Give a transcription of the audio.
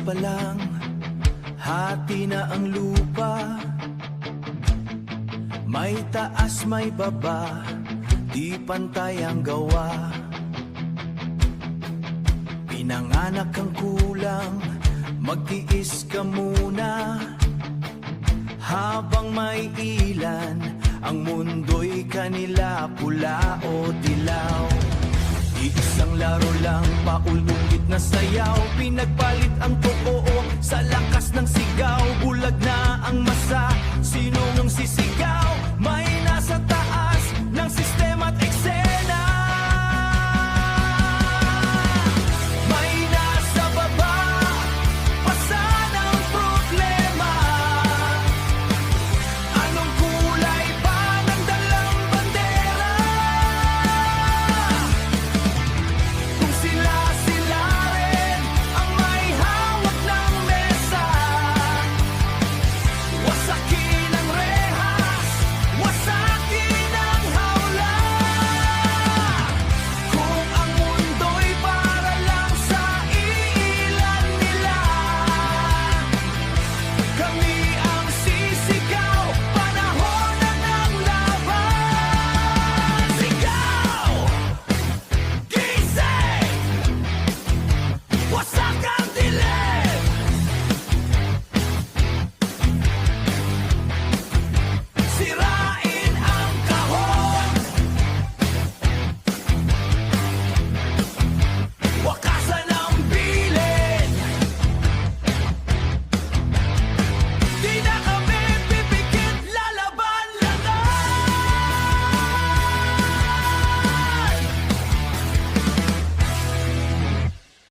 pa lang, hati na ang lupa. May taas, may baba, di pantay ang gawa. Pinanganak kang kulang, magtiis ka muna. Habang may ilan, ang mundo'y kanila, pula o dilaw. Iisang laro lang, paulit na sayaw. Pinagpalit ang totoo sa lakas ng sigaw. Bulag na ang masa, sino ang sisigaw?